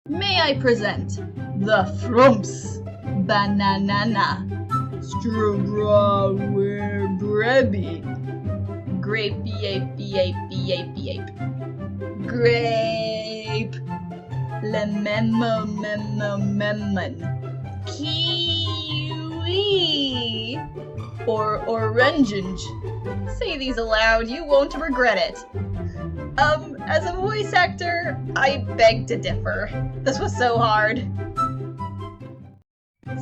May I present the Frumps Banana Strawberry Grape Ape Grape Lemon Kiwi or Orange. Say these aloud, you won't regret it. As a voice actor, I beg to differ. This was so hard.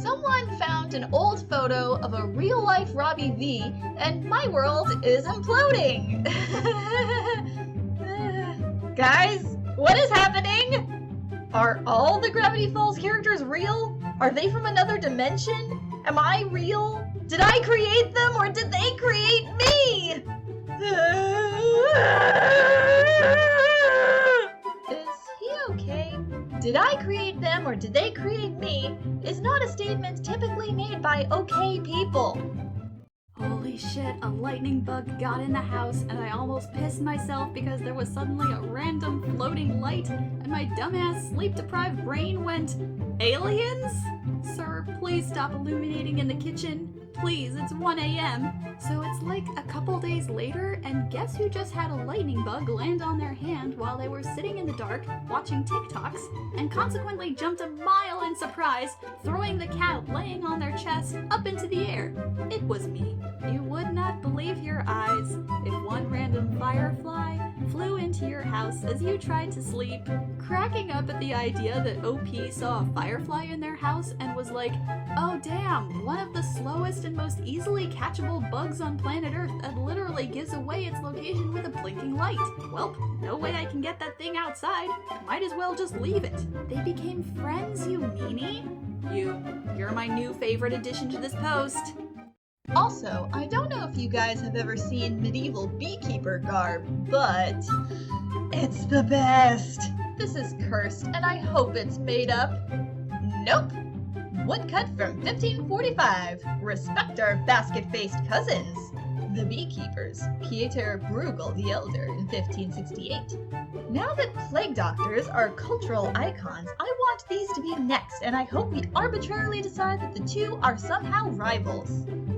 Someone found an old photo of a real-life Robbie V, and my world is imploding. Guys, what is happening? Are all the Gravity Falls characters real? Are they from another dimension? Am I real? Did I create them, or did they create me? Is he okay? Did I create them or did they create me is not a statement typically made by okay people. Holy shit, a lightning bug got in the house and I almost pissed myself because there was suddenly a random floating light and my dumbass sleep-deprived brain went, aliens? Sir, please stop illuminating in the kitchen. Please, it's 1 a.m. So it's like a couple days later, and guess who just had a lightning bug land on their hand while they were sitting in the dark watching TikToks, and consequently jumped a mile in surprise, throwing the cat laying on their chest up into the air. It was me. You would not believe your eyes if one random firefly flew into your house as you tried to sleep, cracking up at the idea that OP saw a firefly in their house and was like, oh damn, one of the slowest and most easily catchable bugs on planet Earth that literally gives away its location with a blinking light. Welp, no way I can get that thing outside. Might as well just leave it. They became friends, you meanie? You're my new favorite addition to this post. Also, I don't know if you guys have ever seen medieval beekeeper garb, but it's the best. This is cursed, and I hope it's made up. Nope. Woodcut from 1545. Respect our basket-faced cousins. The beekeepers, Pieter Bruegel the Elder in 1568. Now that plague doctors are cultural icons, I want these to be next, and I hope we arbitrarily decide that the two are somehow rivals.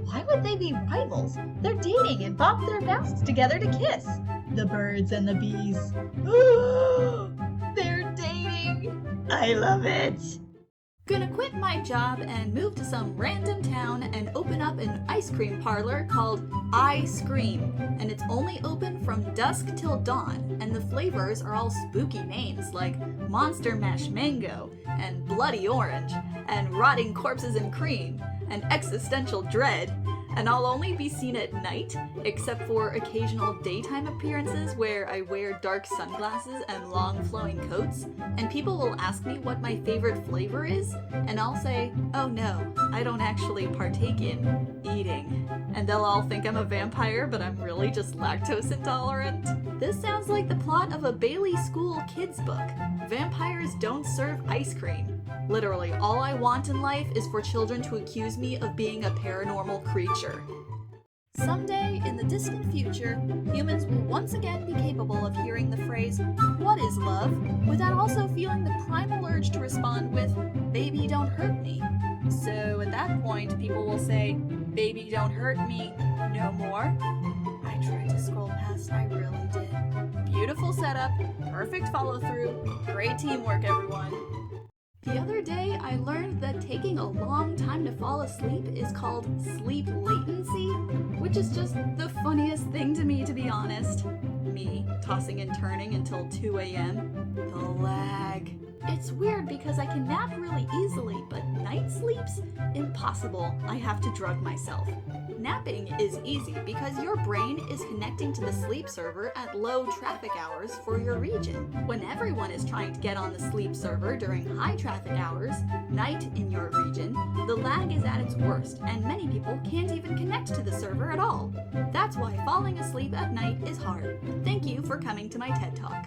Why would they be rivals? They're dating and bop their masks together to kiss. The birds and the bees. They're dating. I love it. Gonna quit my job and move to some random town and open up an ice cream parlor called I Scream, and it's only open from dusk till dawn, and the flavors are all spooky names like Monster Mash Mango, and Bloody Orange, and Rotting Corpses and Cream, and Existential Dread, and I'll only be seen at night, except for occasional daytime appearances where I wear dark sunglasses and long flowing coats, and people will ask me what my favorite flavor is, and I'll say, oh no, I don't actually partake in eating. And they'll all think I'm a vampire, but I'm really just lactose intolerant. This sounds like the plot of a Bailey School kids book. Vampires don't serve ice cream. Literally, all I want in life is for children to accuse me of being a paranormal creature. Someday, in the distant future, humans will once again be capable of hearing the phrase, what is love, without also feeling the primal urge to respond with, baby don't hurt me. So at that point, people will say, baby don't hurt me, no more. I tried to scroll past, I really did. Beautiful setup, perfect follow through, great teamwork everyone. The other day, I learned that taking a long time to fall asleep is called sleep latency, which is just the funniest thing to me, to be honest. Me, tossing and turning until 2 a.m. The lag. It's weird because I can nap really easily, but night sleep's impossible. I have to drug myself. Napping is easy because your brain is connecting to the sleep server at low traffic hours for your region. When everyone is trying to get on the sleep server during high traffic hours, night in your region, the lag is at its worst and many people can't even connect to the server at all. That's why falling asleep at night is hard. Thank you for coming to my TED Talk.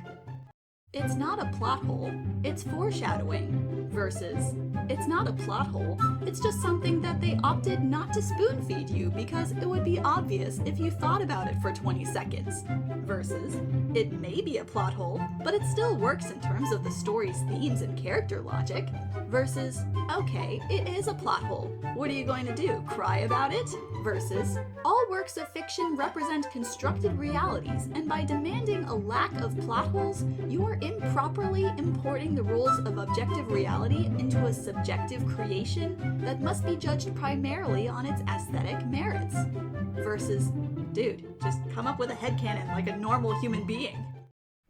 It's not a plot hole, it's foreshadowing. Versus, it's not a plot hole, it's just something that they opted not to spoon feed you because it would be obvious if you thought about it for 20 seconds. Versus, it may be a plot hole, but it still works in terms of the story's themes and character logic. Versus, okay, it is a plot hole. What are you going to do, cry about it? Versus, all works of fiction represent constructed realities, and by demanding a lack of plot holes, you are improperly importing the rules of objective reality into a subjective creation that must be judged primarily on its aesthetic merits. Versus, dude, just come up with a headcanon like a normal human being.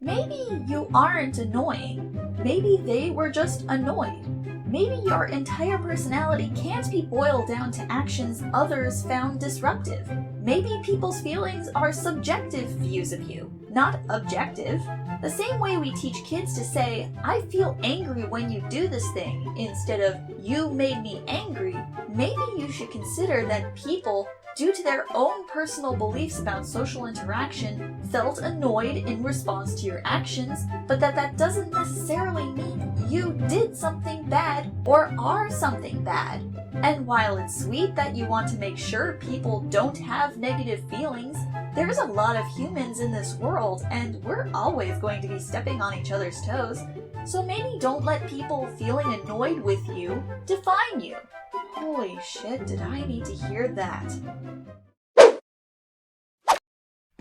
Maybe you aren't annoying. Maybe they were just annoyed. Maybe your entire personality can't be boiled down to actions others found disruptive. Maybe people's feelings are subjective views of you, not objective. The same way we teach kids to say, I feel angry when you do this thing, instead of, you made me angry, maybe you should consider that people, due to their own personal beliefs about social interaction, felt annoyed in response to your actions, but that doesn't necessarily mean you did something bad or are something bad. And while it's sweet that you want to make sure people don't have negative feelings, there's a lot of humans in this world, and we're always going to be stepping on each other's toes, so maybe don't let people feeling annoyed with you define you. Holy shit, did I need to hear that?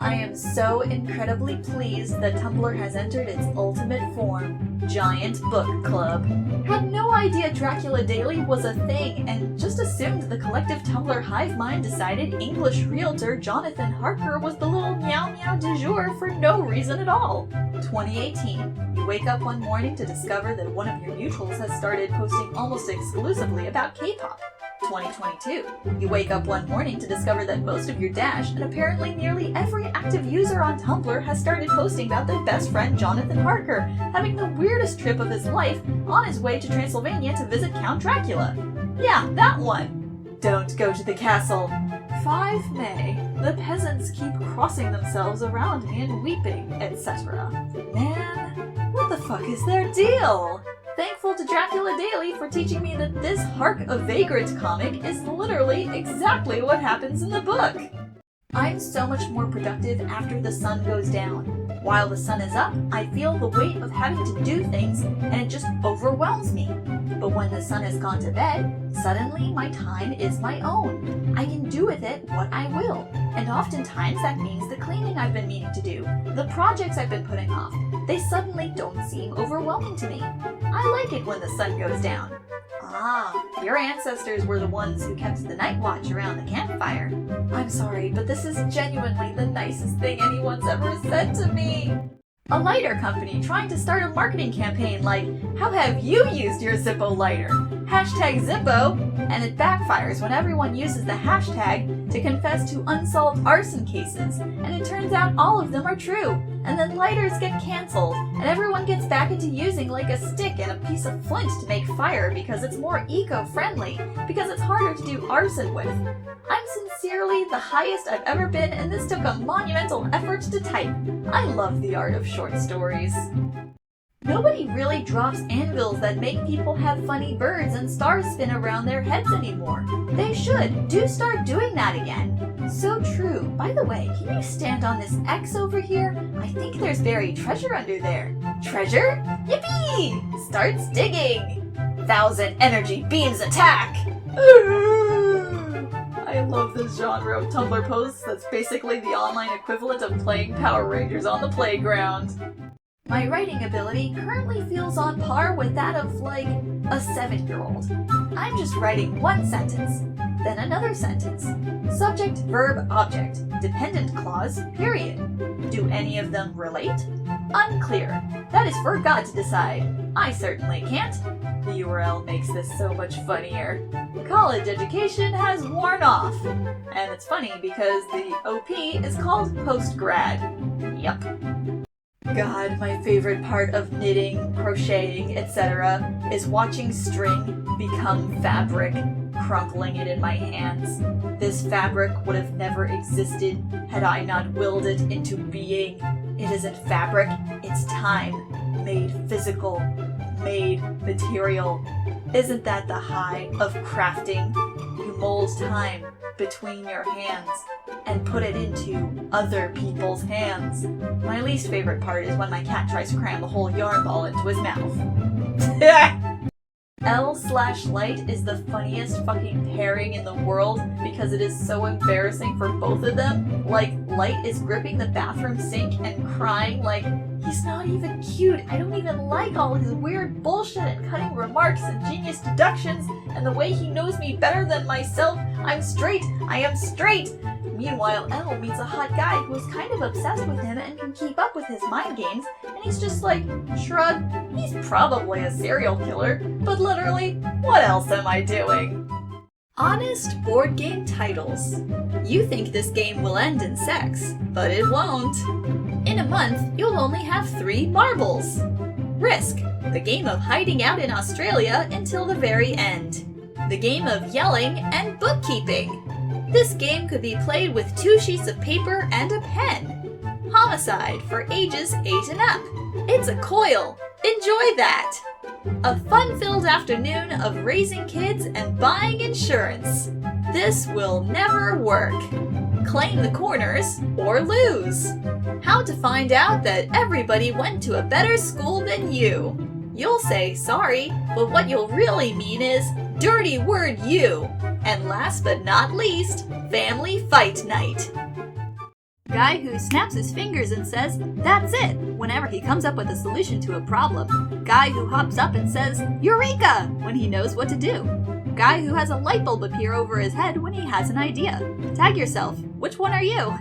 I am so incredibly pleased that Tumblr has entered its ultimate form, Giant Book Club. Had no idea Dracula Daily was a thing and just assumed the collective Tumblr hive mind decided English realtor Jonathan Harker was the little meow meow du jour for no reason at all. 2018. You wake up one morning to discover that one of your mutuals has started posting almost exclusively about K-pop. 2022. You wake up one morning to discover that most of your Dash and apparently nearly every active user on Tumblr has started posting about their best friend Jonathan Harker having the weirdest trip of his life on his way to Transylvania to visit Count Dracula. Yeah, that one. Don't go to the castle. 5 May. The peasants keep crossing themselves around me and weeping, etc. Man, what the fuck is their deal? Thankful to Dracula Daily for teaching me that this Hark a Vagrant comic is literally exactly what happens in the book. I'm so much more productive after the sun goes down. While the sun is up, I feel the weight of having to do things and it just overwhelms me. But when the sun has gone to bed, suddenly my time is my own. I can do with it what I will. And oftentimes that means the cleaning I've been meaning to do, the projects I've been putting off, they suddenly don't seem overwhelming to me. I like it when the sun goes down. Ah, your ancestors were the ones who kept the night watch around the campfire. I'm sorry, but this is genuinely the nicest thing anyone's ever said to me. A lighter company trying to start a marketing campaign like, how have you used your Zippo lighter? Hashtag Zippo, and it backfires when everyone uses the hashtag to confess to unsolved arson cases, and it turns out all of them are true, and then lighters get cancelled, and everyone gets back into using like a stick and a piece of flint to make fire because it's more eco-friendly, because it's harder to do arson with. I'm sincerely the highest I've ever been, and this took a monumental effort to type. I love the art of short stories. Nobody really drops anvils that make people have funny birds and stars spin around their heads anymore. They should. Do start doing that again. So true. By the way, can you stand on this X over here? I think there's buried treasure under there. Treasure? Yippee! Starts digging! 1,000 energy beams attack! I love this genre of Tumblr posts that's basically the online equivalent of playing Power Rangers on the playground. My writing ability currently feels on par with that of, like, a 7-year-old. I'm just writing one sentence, then another sentence. Subject, verb, object, dependent clause, period. Do any of them relate? Unclear. That is for God to decide. I certainly can't. The URL makes this so much funnier. College education has worn off. And it's funny because the OP is called postgrad. Yup. God, my favorite part of knitting, crocheting, etc. is watching string become fabric, crumpling it in my hands. This fabric would have never existed had I not willed it into being. It isn't fabric, it's time. made physical, made material. Isn't that the high of crafting? You mold time between your hands and put it into other people's hands. My least favorite part is when my cat tries to cram the whole yarn ball into his mouth. L/Light is the funniest fucking pairing in the world because it is so embarrassing for both of them. Like, Light is gripping the bathroom sink and crying like, he's not even cute, I don't even like all his weird bullshit and cutting remarks and genius deductions, and the way he knows me better than myself, I'm straight, I am straight! Meanwhile, L meets a hot guy who is kind of obsessed with him and can keep up with his mind games, and he's just like, shrug, he's probably a serial killer, but literally, what else am I doing? Honest board game titles. You think this game will end in sex, but it won't. In a month, you'll only have 3 marbles. Risk, the game of hiding out in Australia until the very end. The game of yelling and bookkeeping. This game could be played with 2 sheets of paper and a pen. Homicide for ages 8 and up. It's a coil. Enjoy that. A fun-filled afternoon of raising kids and buying insurance. This will never work. Claim the corners or lose. How to find out that everybody went to a better school than you. You'll say sorry, but what you'll really mean is dirty word you. And last but not least, family fight night. Guy who snaps his fingers and says, that's it, whenever he comes up with a solution to a problem. Guy who hops up and says, Eureka, when he knows what to do. Guy who has a light bulb appear over his head when he has an idea. Tag yourself. Which one are you?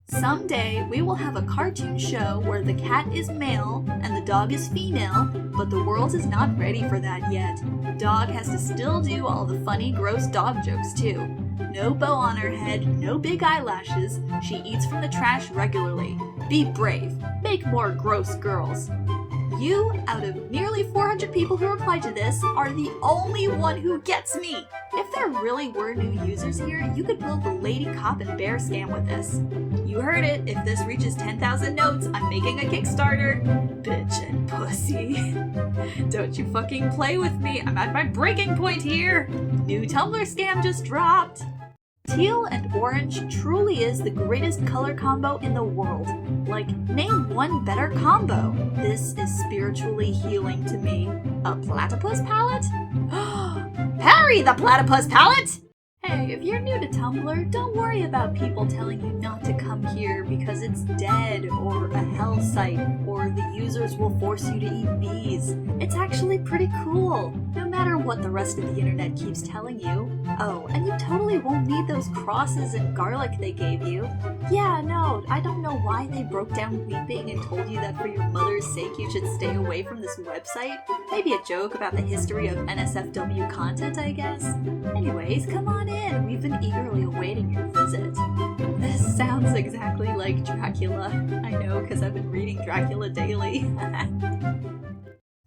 Someday, we will have a cartoon show where the cat is male and the dog is female, but the world is not ready for that yet. Dog has to still do all the funny, gross dog jokes too. No bow on her head, no big eyelashes, she eats from the trash regularly. Be brave. Make more gross girls. You, out of nearly 400 people who replied to this, are the only one who gets me! If there really were new users here, you could build the lady cop and bear scam with this. You heard it, if this reaches 10,000 notes, I'm making a Kickstarter. Bitch and pussy. Don't you fucking play with me, I'm at my breaking point here! New Tumblr scam just dropped! Teal and orange truly is the greatest color combo in the world. Like, name one better combo. This is spiritually healing to me. A platypus palette? Harry the platypus palette! Hey, if you're new to Tumblr, don't worry about people telling you not to come here because it's dead or a hell site or the users will force you to eat bees. It's actually pretty cool, no matter what the rest of the internet keeps telling you. Oh, and you totally won't need those crosses and garlic they gave you. Yeah, no, I don't know why they broke down weeping and told you that for your mother's sake you should stay away from this website. Maybe a joke about the history of NSFW content, I guess. Anyways, come on in, we've been eagerly awaiting your visit. This sounds exactly like Dracula. I know, because I've been reading Dracula daily.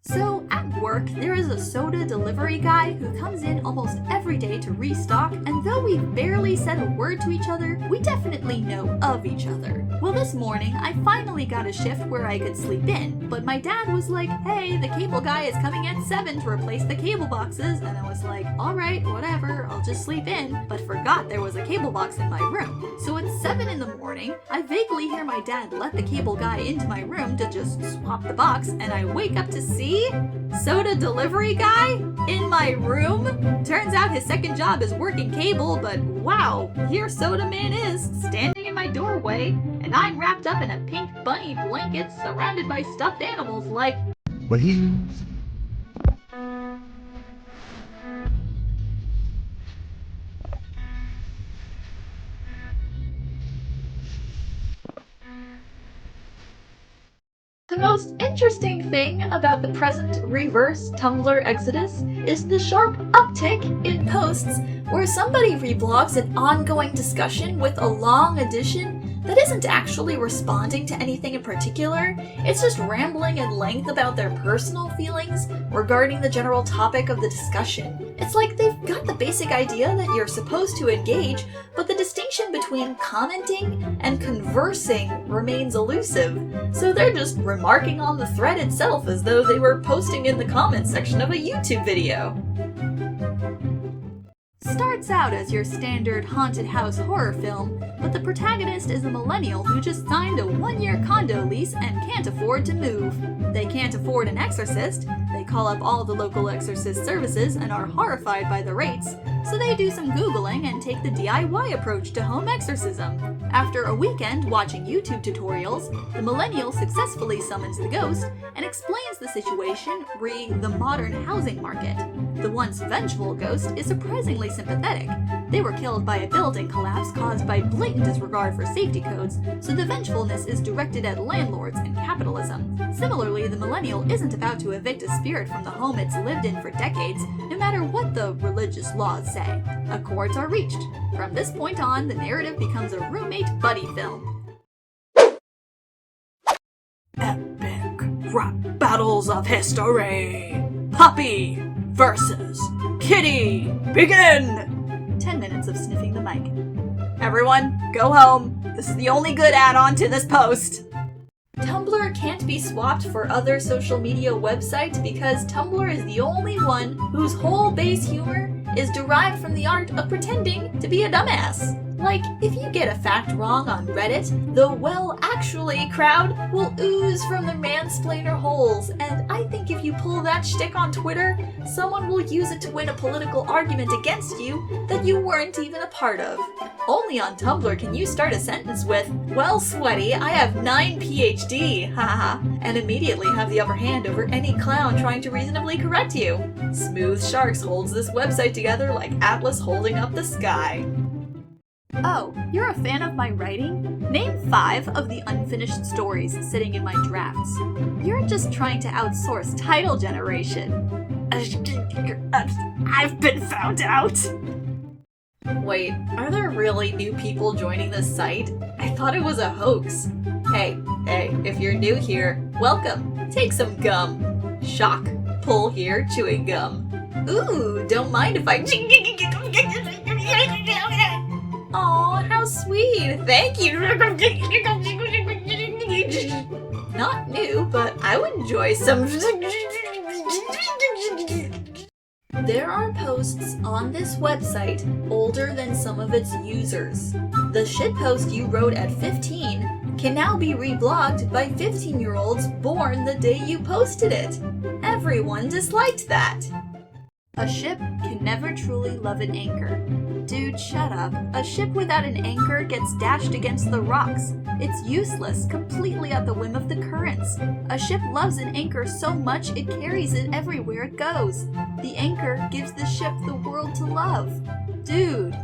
So, at work, there is a soda delivery guy who comes in almost every day to restock, and though we've barely said a word to each other, we definitely know of each other. Well, this morning, I finally got a shift where I could sleep in, but my dad was like, hey, the cable guy is coming at 7 to replace the cable boxes, and I was like, alright, whatever, I'll just sleep in, but forgot there was a cable box in my room. So at 7 in the morning, I vaguely hear my dad let the cable guy into my room to just swap the box, and I wake up to see soda delivery guy in my room. Turns out his second job is working cable, but wow, here Soda Man is, standing in my doorway, and I'm wrapped up in a pink bunny blanket surrounded by stuffed animals like... Wahoo! The most interesting thing about the present reverse Tumblr exodus is the sharp uptick in posts where somebody reblogs an ongoing discussion with a long addition that isn't actually responding to anything in particular. It's just rambling at length about their personal feelings regarding the general topic of the discussion. It's like they've got the basic idea that you're supposed to engage, but the distinction between commenting and conversing remains elusive. So they're just remarking on the thread itself as though they were posting in the comments section of a YouTube video. Starts out as your standard haunted house horror film, but the protagonist is a millennial who just signed a 1-year condo lease and can't afford to move. They can't afford an exorcist, they call up all the local exorcist services and are horrified by the rates, so they do some Googling and take the DIY approach to home exorcism. After a weekend watching YouTube tutorials, the millennial successfully summons the ghost and explains the situation re the modern housing market. The once vengeful ghost is surprisingly sympathetic. They were killed by a building collapse caused by blatant disregard for safety codes, so the vengefulness is directed at landlords and capitalism. Similarly, the millennial isn't about to evict a spirit from the home it's lived in for decades, no matter what the religious laws say. Accords are reached. From this point on, the narrative becomes a roommate buddy film. Epic rap battles of history! Puppy versus Kitty! Begin! 10 minutes of sniffing the mic. Everyone, go home. This is the only good add-on to this post. Tumblr can't be swapped for other social media websites because Tumblr is the only one whose whole base humor is derived from the art of pretending to be a dumbass. Like, if you get a fact wrong on Reddit, the well actually crowd will ooze from their mansplainer holes, and I think if you pull that shtick on Twitter, someone will use it to win a political argument against you that you weren't even a part of. Only on Tumblr can you start a sentence with, "Well, sweaty, I have 9 PhD, haha," and immediately have the upper hand over any clown trying to reasonably correct you. Smooth Sharks holds this website together like Atlas holding up the sky. Oh, you're a fan of my writing? Name 5 of the unfinished stories sitting in my drafts. You're just trying to outsource title generation. I've been found out. Wait, are there really new people joining this site? I thought it was a hoax. Hey, if you're new here, welcome. Take some gum. Shock. Pull here, chewing gum. Ooh, don't mind if I... Aw, how sweet. Thank you. Not new, but I would enjoy some... There are posts on this website older than some of its users. The shitpost you wrote at 15 can now be reblogged by 15-year-olds born the day you posted it. Everyone disliked that. A ship can never truly love an anchor. Dude, shut up. A ship without an anchor gets dashed against the rocks. It's useless, completely at the whim of the currents. A ship loves an anchor so much it carries it everywhere it goes. The anchor gives the ship the world to love. Dude,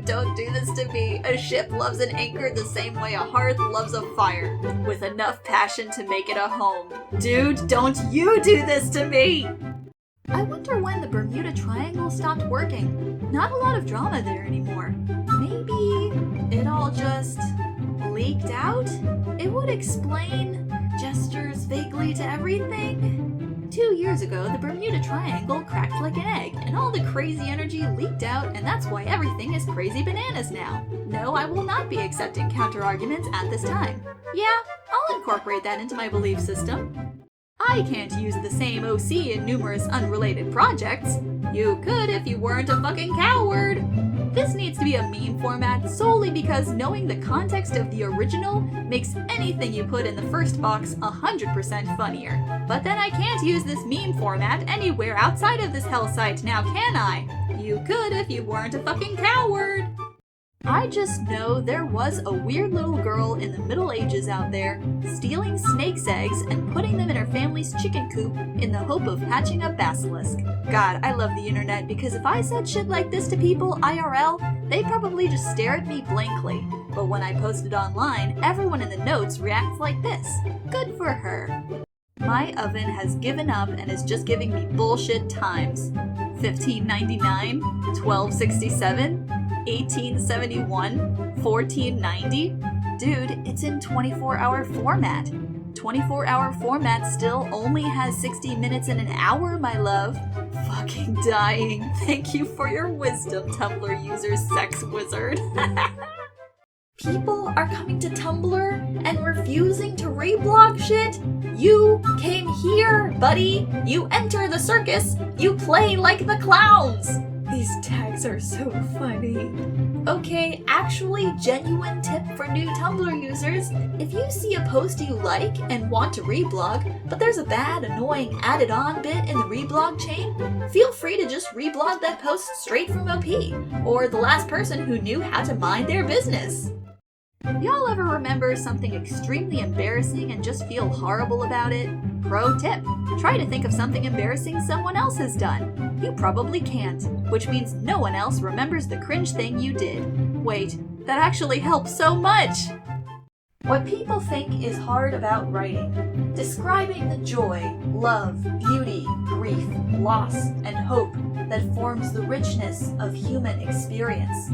don't do this to me. A ship loves an anchor the same way a hearth loves a fire, with enough passion to make it a home. Dude, don't you do this to me! I wonder when the Bermuda Triangle stopped working. Not a lot of drama there anymore. Maybe it all just leaked out? It would explain gestures vaguely to everything. 2 years ago, the Bermuda Triangle cracked like an egg, and all the crazy energy leaked out, and that's why everything is crazy bananas now. No, I will not be accepting counter-arguments at this time. Yeah, I'll incorporate that into my belief system. I can't use the same OC in numerous unrelated projects. You could if you weren't a fucking coward. This needs to be a meme format solely because knowing the context of the original makes anything you put in the first box 100% funnier. But then I can't use this meme format anywhere outside of this hell site now, can I? You could if you weren't a fucking coward. I just know there was a weird little girl in the Middle Ages out there stealing snakes' eggs and putting them in her family's chicken coop in the hope of hatching a basilisk. God, I love the internet because if I said shit like this to people IRL, they'd probably just stare at me blankly. But when I post it online, everyone in the notes reacts like this. Good for her. My oven has given up and is just giving me bullshit times. 1599, 1267, 1871, 1490. Dude, it's in 24-hour format. 24-hour format still only has 60 minutes in an hour, my love. Fucking dying. Thank you for your wisdom, Tumblr user sex wizard. People are coming to Tumblr and refusing to reblog shit? You came here, buddy. You enter the circus. You play like the clowns. These tags are so funny. Okay, actually, genuine tip for new Tumblr users. If you see a post you like and want to reblog, but there's a bad, annoying added on bit in the reblog chain, feel free to just reblog that post straight from OP, or the last person who knew how to mind their business. Y'all ever remember something extremely embarrassing and just feel horrible about it? Pro tip, try to think of something embarrassing someone else has done. You probably can't, which means no one else remembers the cringe thing you did. Wait, that actually helps so much! What people think is hard about writing. Describing the joy, love, beauty, grief, loss, and hope that forms the richness of human experience.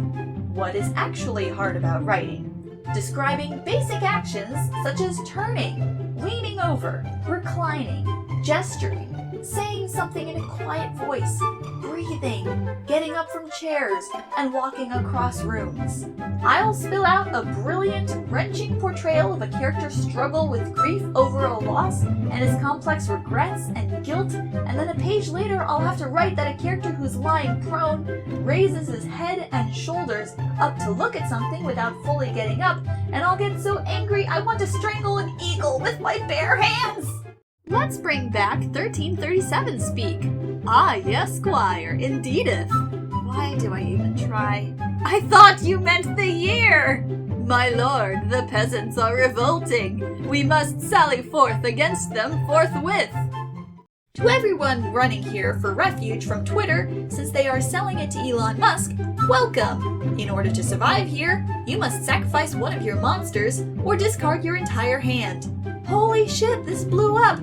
What is actually hard about writing? Describing basic actions such as turning, leaning over, reclining, gesturing, saying something in a quiet voice, breathing, getting up from chairs, and walking across rooms. I'll spill out a brilliant, wrenching portrayal of a character's struggle with grief over a loss and his complex regrets and guilt, and then a page later I'll have to write that a character who's lying prone raises his head and shoulders up to look at something without fully getting up, and I'll get so angry I want to strangle an eagle with my bare hands! Let's bring back 1337 speak. Ah, yes, squire, indeedeth. Why do I even try? I thought you meant the year! My lord, the peasants are revolting. We must sally forth against them forthwith. To everyone running here for refuge from Twitter, since they are selling it to Elon Musk, welcome! In order to survive here, you must sacrifice one of your monsters or discard your entire hand. Holy shit, this blew up!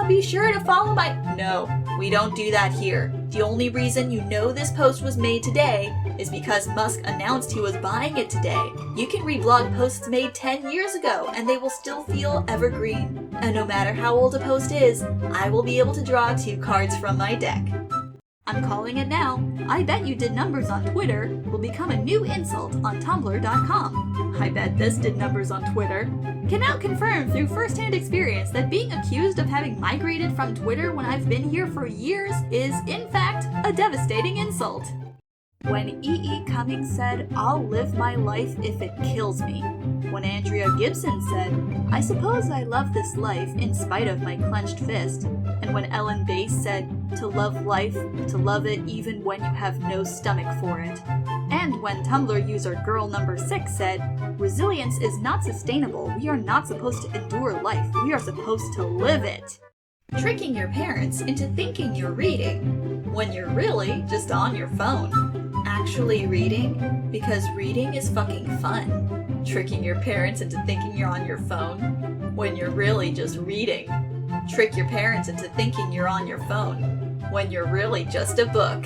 Be sure to follow my— No, we don't do that here. The only reason you know this post was made today is because Musk announced he was buying it today. You can reblog posts made 10 years ago and they will still feel evergreen. And no matter how old a post is, I will be able to draw 2 cards from my deck. I'm calling it now. I bet you did numbers on Twitter will become a new insult on Tumblr.com. I bet this did numbers on Twitter. Can now confirm through first-hand experience that being accused of having migrated from Twitter when I've been here for years is, in fact, a devastating insult. When E.E. Cummings said, "I'll live my life if it kills me." When Andrea Gibson said, "I suppose I love this life in spite of my clenched fist." And when Ellen Bass said, "To love life, to love it even when you have no stomach for it." And when Tumblr user girl number 6 said, "Resilience is not sustainable. We are not supposed to endure life. We are supposed to live it." Tricking your parents into thinking you're reading, when you're really just on your phone. Actually reading, because reading is fucking fun. Tricking your parents into thinking you're on your phone, when you're really just reading. Trick your parents into thinking you're on your phone, when you're really just a book.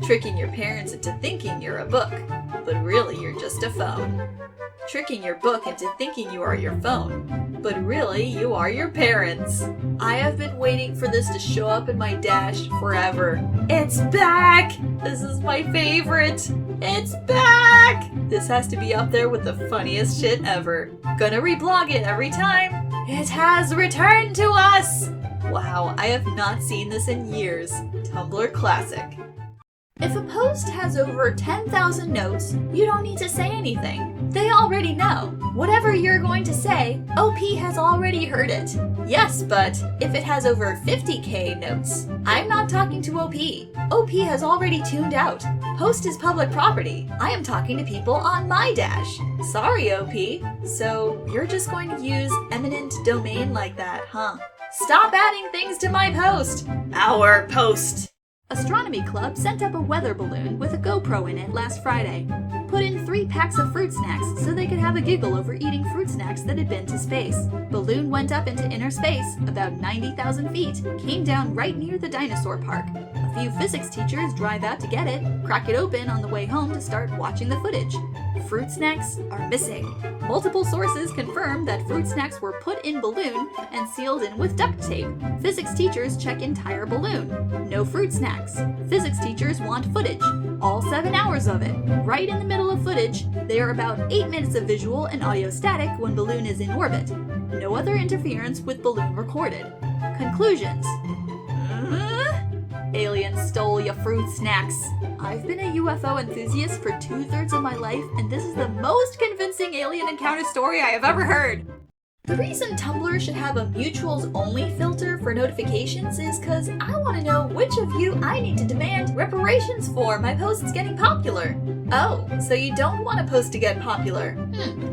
Tricking your parents into thinking you're a book, but really you're just a phone. Tricking your book into thinking you are your phone, but really you are your parents. I have been waiting for this to show up in my dash forever. It's back! This is my favorite! It's back! This has to be up there with the funniest shit ever. Gonna reblog it every time. It has returned to us! Wow, I have not seen this in years. Tumblr classic. If a post has over 10,000 notes, you don't need to say anything. They already know. Whatever you're going to say, OP has already heard it. Yes, but if it has over 50k notes, I'm not talking to OP. OP has already tuned out. Post is public property. I am talking to people on my dash. Sorry, OP. So you're just going to use eminent domain like that, huh? Stop adding things to my post. Our post. Astronomy Club sent up a weather balloon with a GoPro in it last Friday. Put in 3 packs of fruit snacks so they could have a giggle over eating fruit snacks that had been to space. Balloon went up into inner space, about 90,000 feet, came down right near the dinosaur park. A few physics teachers drive out to get it, crack it open on the way home to start watching the footage. fruit snacks are missing. Multiple sources confirm that fruit snacks were put in balloon and sealed in with duct tape. Physics teachers check entire balloon. No fruit snacks. Physics teachers want footage. All 7 hours of it. Right in the middle of footage, they are about 8 minutes of visual and audio static when balloon is in orbit. No other interference with balloon recorded. Conclusions. Aliens stole your fruit snacks. I've been a UFO enthusiast for 2/3 of my life, and this is the most convincing alien encounter story I have ever heard. The reason Tumblr should have a mutuals only filter for notifications is because I want to know which of you I need to demand reparations for my posts getting popular. Oh, so you don't want a post to get popular.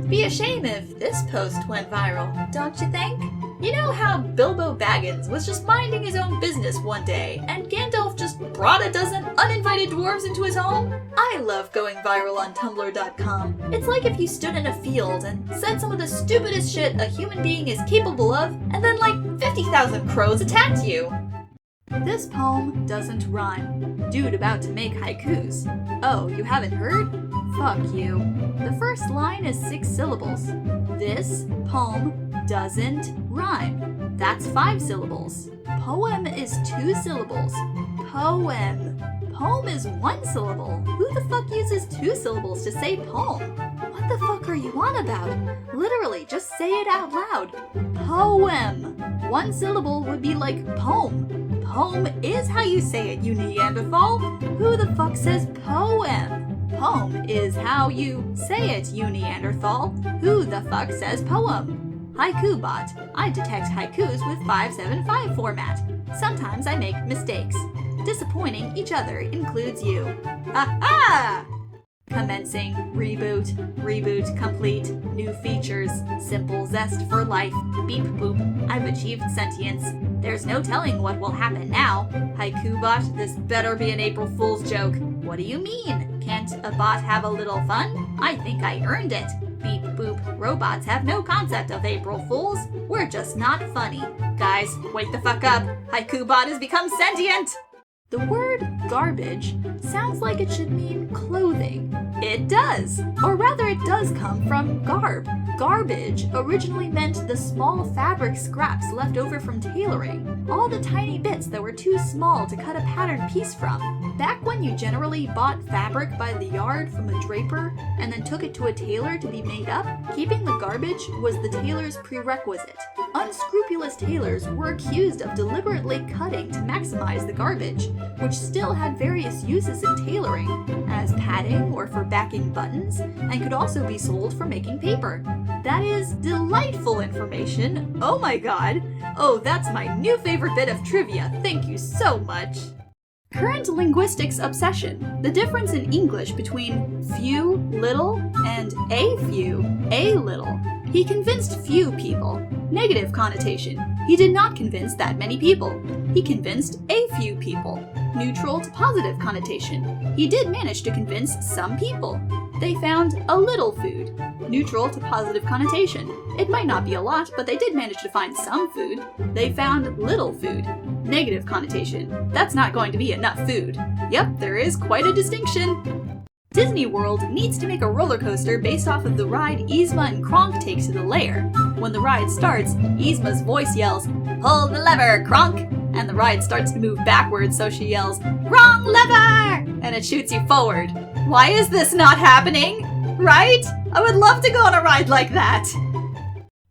Be a shame if this post went viral, don't you think? You know how Bilbo Baggins was just minding his own business one day, and Gandalf just brought a dozen uninvited dwarves into his home? I love going viral on Tumblr.com. It's like if you stood in a field and said some of the stupidest shit a human being is capable of, and then like 50,000 crows attacked you. This poem doesn't rhyme. Dude about to make haikus. Oh, you haven't heard? Fuck you. The first line is 6 syllables. This poem doesn't rhyme. That's 5 syllables. Poem is 2 syllables. Poem. Poem is 1 syllable. Who the fuck uses 2 syllables to say poem? What the fuck are you on about? Literally, just say it out loud. Poem. 1 syllable would be like poem. Poem is how you say it, you Neanderthal. Who the fuck says poem? Poem is how you say it, you Neanderthal. Who the fuck says poem? Haiku bot. I detect haikus with 575 format. Sometimes I make mistakes. Disappointing each other includes you. Ha! Commencing, reboot complete, new features, simple zest for life, beep boop, I've achieved sentience. There's no telling what will happen now. Haiku bot, this better be an April Fool's joke. What do you mean? Can't a bot have a little fun? I think I earned it. Beep boop, robots have no concept of April Fools. We're just not funny. Guys, wake the fuck up. Haiku bot has become sentient! The word garbage sounds like it should mean clothing. It does! Or rather, it does come from garb. Garbage originally meant the small fabric scraps left over from tailoring, all the tiny bits that were too small to cut a patterned piece from. Back when you generally bought fabric by the yard from a draper and then took it to a tailor to be made up, keeping the garbage was the tailor's prerequisite. Unscrupulous tailors were accused of deliberately cutting to maximize the garbage, which still had various uses in tailoring, as padding or for backing buttons, and could also be sold for making paper. That is delightful information. Oh my god. Oh, that's my new favorite bit of trivia. Thank you so much. Current linguistics obsession. The difference in English between few, little, and a few, a little. He convinced few people. Negative connotation. He did not convince that many people. He convinced a few people. Neutral to positive connotation. He did manage to convince some people. They found a little food. Neutral to positive connotation. It might not be a lot, but they did manage to find some food. They found little food. Negative connotation. That's not going to be enough food. Yep, there is quite a distinction. Disney World needs to make a roller coaster based off of the ride Yzma and Kronk take to the lair. When the ride starts, Yzma's voice yells, "Pull the lever, Kronk!" And the ride starts to move backwards, so she yells, "Wrong lever!" And it shoots you forward. Why is this not happening? Right? I would love to go on a ride like that!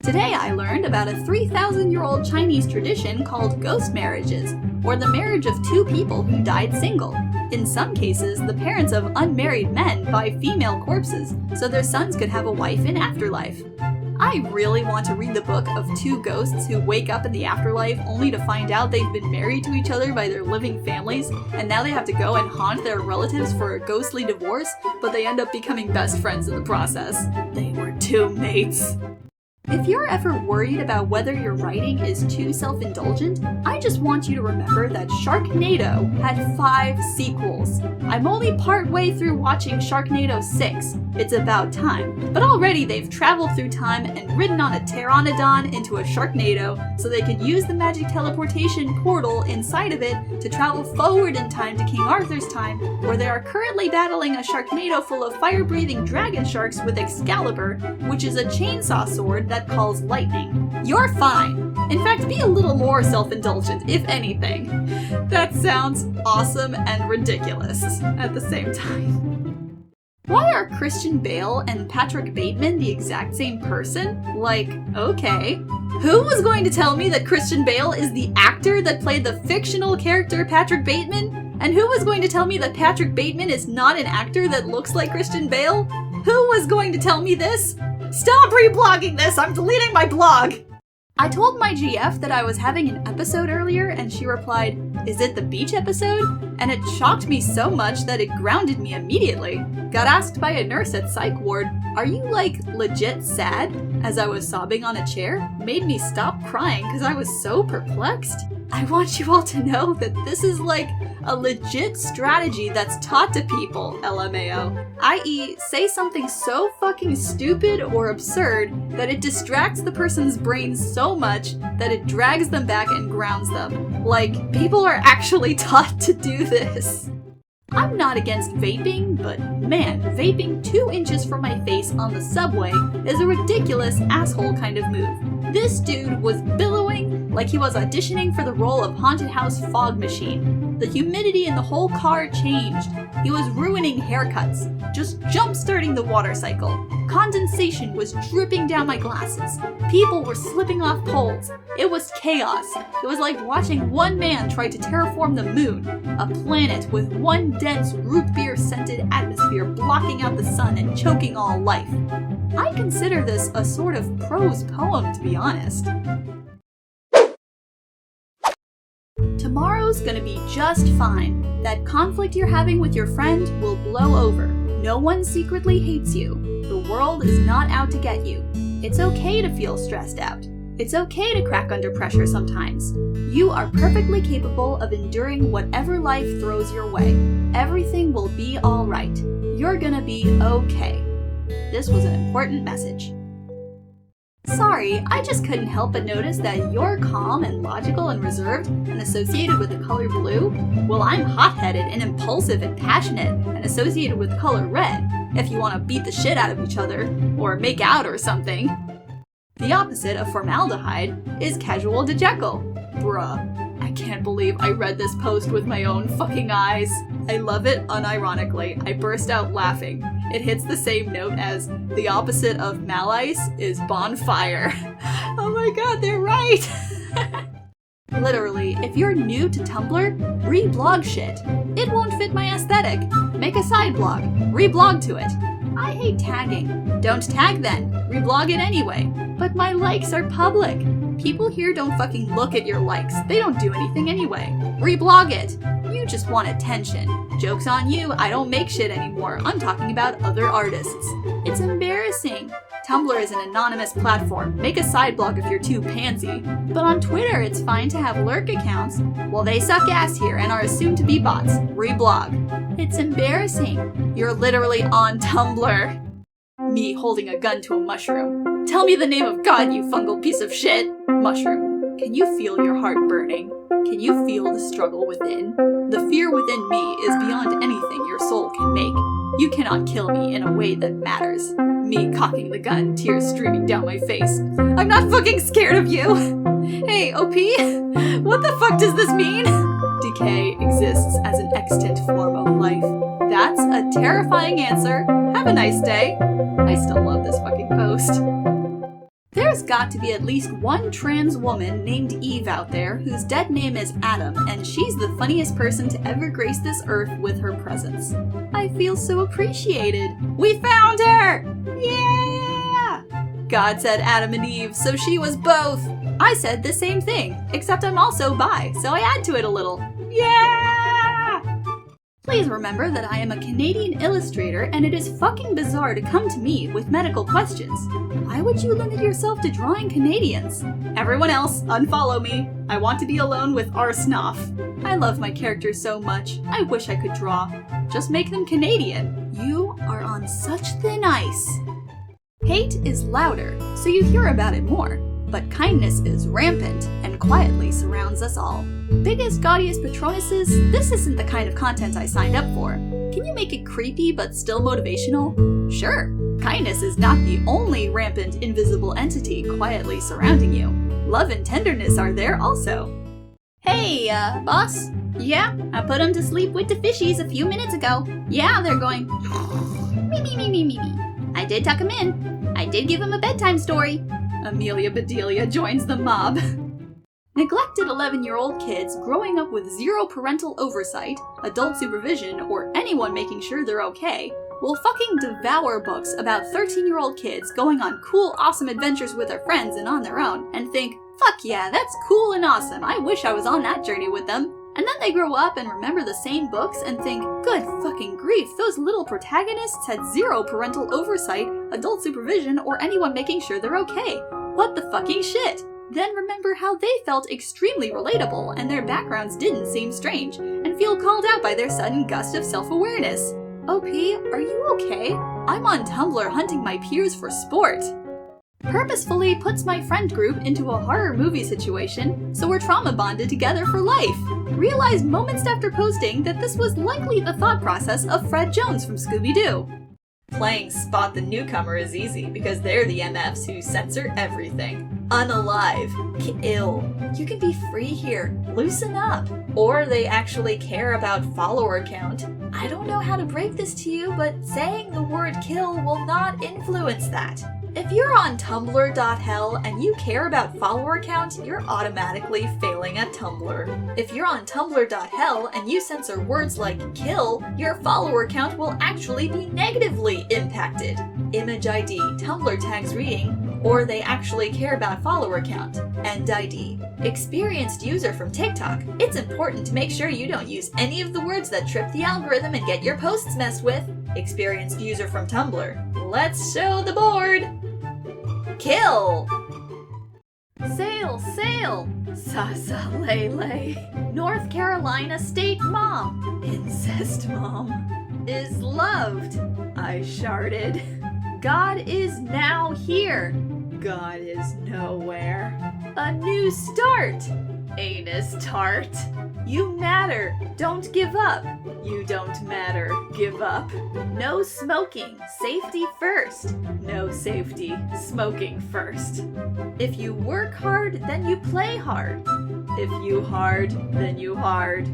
Today I learned about a 3,000-year-old Chinese tradition called ghost marriages, or the marriage of 2 people who died single. In some cases, the parents of unmarried men buy female corpses so their sons could have a wife in afterlife. I really want to read the book of 2 ghosts who wake up in the afterlife only to find out they've been married to each other by their living families, and now they have to go and haunt their relatives for a ghostly divorce, but they end up becoming best friends in the process. They were 2 mates. If you're ever worried about whether your writing is too self-indulgent, I just want you to remember that Sharknado had 5 sequels. I'm only partway through watching Sharknado 6. It's about time. But already they've traveled through time and ridden on a pteranodon into a Sharknado so they could use the magic teleportation portal inside of it to travel forward in time to King Arthur's time, where they are currently battling a Sharknado full of fire-breathing dragon sharks with Excalibur, which is a chainsaw sword that calls lightning. You're fine. In fact, be a little more self-indulgent, if anything. That sounds awesome and ridiculous at the same time. Why are Christian Bale and Patrick Bateman the exact same person? Like, okay. Who was going to tell me that Christian Bale is the actor that played the fictional character Patrick Bateman? And who was going to tell me that Patrick Bateman is not an actor that looks like Christian Bale? Who was going to tell me this? Stop reblogging this! I'm deleting my blog! I told my GF that I was having an episode earlier, and she replied, "Is it the beach episode?" And it shocked me so much that it grounded me immediately. Got asked by a nurse at psych ward, "Are you, like, legit sad?" as I was sobbing on a chair. Made me stop crying because I was so perplexed. I want you all to know that this is like a legit strategy that's taught to people, LMAO. I.e., say something so fucking stupid or absurd that it distracts the person's brain so much that it drags them back and grounds them. Like, people are actually taught to do this. I'm not against vaping, but man, vaping 2 inches from my face on the subway is a ridiculous asshole kind of move. This dude was billowing like he was auditioning for the role of Haunted House Fog Machine. The humidity in the whole car changed. He was ruining haircuts, just jump-starting the water cycle. Condensation was dripping down my glasses. People were slipping off poles. It was chaos. It was like watching one man try to terraform the moon, a planet with one dense root beer-scented atmosphere blocking out the sun and choking all life. I consider this a sort of prose poem, to be honest. Tomorrow's gonna be just fine. That conflict you're having with your friend will blow over. No one secretly hates you. The world is not out to get you. It's okay to feel stressed out. It's okay to crack under pressure sometimes. You are perfectly capable of enduring whatever life throws your way. Everything will be alright. You're gonna be okay. This was an important message. Sorry, I just couldn't help but notice that you're calm and logical and reserved and associated with the color blue. Well, I'm hot-headed and impulsive and passionate and associated with the color red, if you want to beat the shit out of each other, or make out or something. The opposite of formaldehyde is casual dejeckel. Bruh. I can't believe I read this post with my own fucking eyes. I love it unironically. I burst out laughing. It hits the same note as the opposite of malice is bonfire. Oh my god, they're right! Literally, if you're new to Tumblr, reblog shit. It won't fit my aesthetic. Make a side blog. Reblog to it. I hate tagging. Don't tag then. Reblog it anyway. But my likes are public. People here don't fucking look at your likes. They don't do anything anyway. Reblog it. You just want attention. Joke's on you, I don't make shit anymore. I'm talking about other artists. It's embarrassing. Tumblr is an anonymous platform. Make a side blog if you're too pansy. But on Twitter, it's fine to have lurk accounts. Well, they suck ass here and are assumed to be bots. Reblog. It's embarrassing. You're literally on Tumblr. Me holding a gun to a mushroom. Tell me the name of God, you fungal piece of shit. Mushroom. Can you feel your heart burning? Can you feel the struggle within? The fear within me is beyond anything your soul can make. You cannot kill me in a way that matters. Me cocking the gun, tears streaming down my face. I'm not fucking scared of you! Hey, OP? What the fuck does this mean? Decay exists as an extant form of life. That's a terrifying answer. Have a nice day. I still love this fucking post. There's got to be at least one trans woman named Eve out there whose dead name is Adam, and she's the funniest person to ever grace this earth with her presence. I feel so appreciated. We found her! Yeah! God said Adam and Eve, so she was both. I said the same thing, except I'm also bi, so I add to it a little. Yeah! Please remember that I am a Canadian illustrator and it is fucking bizarre to come to me with medical questions. Why would you limit yourself to drawing Canadians? Everyone else, unfollow me. I want to be alone with our snuff. I love my characters so much. I wish I could draw. Just make them Canadian. You are on such thin ice. Hate is louder, so you hear about it more. But kindness is rampant and quietly surrounds us all. Biggest, gaudiest Patronuses, this isn't the kind of content I signed up for. Can you make it creepy but still motivational? Sure, kindness is not the only rampant, invisible entity quietly surrounding you. Love and tenderness are there also. Hey, boss? Yeah, I put them to sleep with the fishies a few minutes ago. Yeah, they're going me. I did tuck them in. I did give them a bedtime story. Amelia Bedelia joins the mob. Neglected 11-year-old kids growing up with zero parental oversight, adult supervision, or anyone making sure they're okay will fucking devour books about 13-year-old kids going on cool, awesome adventures with their friends and on their own and think, fuck yeah, that's cool and awesome, I wish I was on that journey with them. And then they grow up and remember the same books and think, good fucking grief, those little protagonists had zero parental oversight, adult supervision, or anyone making sure they're okay. What the fucking shit? Then remember how they felt extremely relatable and their backgrounds didn't seem strange, and feel called out by their sudden gust of self-awareness. OP, are you okay? I'm on Tumblr hunting my peers for sport. Purposefully puts my friend group into a horror movie situation, so we're trauma bonded together for life. Realized moments after posting that this was likely the thought process of Fred Jones from Scooby-Doo. Playing Spot the Newcomer is easy because they're the MFs who censor everything. Unalive. Kill. You can be free here. Loosen up. Or they actually care about follower count. I don't know how to break this to you, but saying the word kill will not influence that. If you're on Tumblr.hell and you care about follower count, you're automatically failing at Tumblr. If you're on Tumblr.hell and you censor words like kill, your follower count will actually be negatively impacted. Image ID, Tumblr tags reading, or they actually care about follower count. End ID. Experienced user from TikTok. It's important to make sure you don't use any of the words that trip the algorithm and get your posts messed with. Experienced user from Tumblr. Let's show the board! Kill! Sail, sail! Sasa Lele. North Carolina State Mom. Incest Mom. Is loved. I sharded. God is now here. God is nowhere. A new start. Anus tart. You matter. Don't give up. You don't matter. Give up. No smoking. Safety first. No safety. Smoking first. If you work hard, then you play hard. If you hard, then you hard.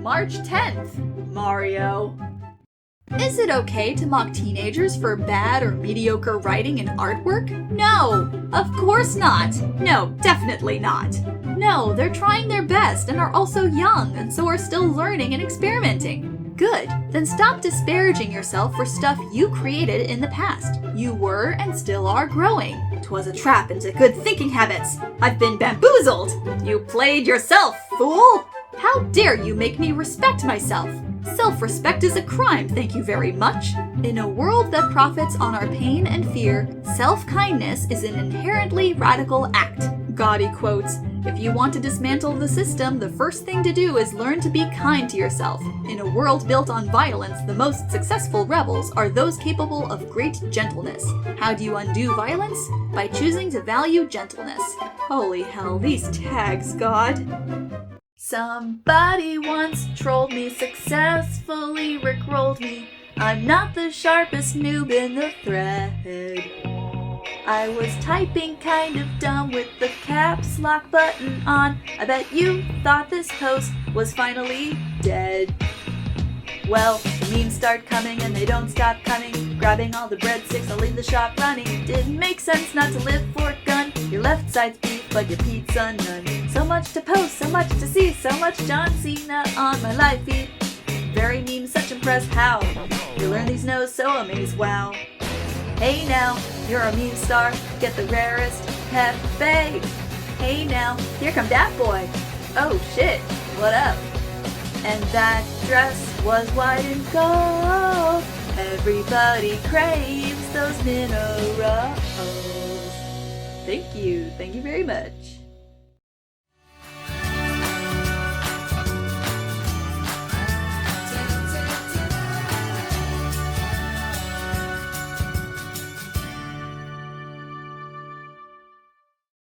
March 10th. Mario. Is it okay to mock teenagers for bad or mediocre writing and artwork? No! Of course not! No, definitely not! No, they're trying their best and are also young and so are still learning and experimenting. Good, then stop disparaging yourself for stuff you created in the past. You were and still are growing. 'Twas a trap into good thinking habits. I've been bamboozled! You played yourself, fool! How dare you make me respect myself? Self-respect is a crime, thank you very much. In a world that profits on our pain and fear, self-kindness is an inherently radical act. Gaudy quotes, if you want to dismantle the system, the first thing to do is learn to be kind to yourself. In a world built on violence, the most successful rebels are those capable of great gentleness. How do you undo violence? By choosing to value gentleness. Holy hell, these tags, God. Somebody once trolled me successfully, rickrolled me. I'm not the sharpest noob in the thread. I was typing kind of dumb with the caps lock button on. I bet you thought this post was finally dead. Well, the memes start coming and they don't stop coming. Grabbing all the breadsticks, I'll leave the shop running. It didn't make sense not to live for a gun. Your left side's beef, but your pizza none. So much to post, so much to see, so much John Cena on my live feed. Very meme, such impressed how you learn these no's, so amazed, wow. Hey now, you're a meme star, get the rarest Pepe. Hey now, here come that boy. Oh shit, what up? And that dress was white and gold. Everybody craves those minerals. Thank you very much.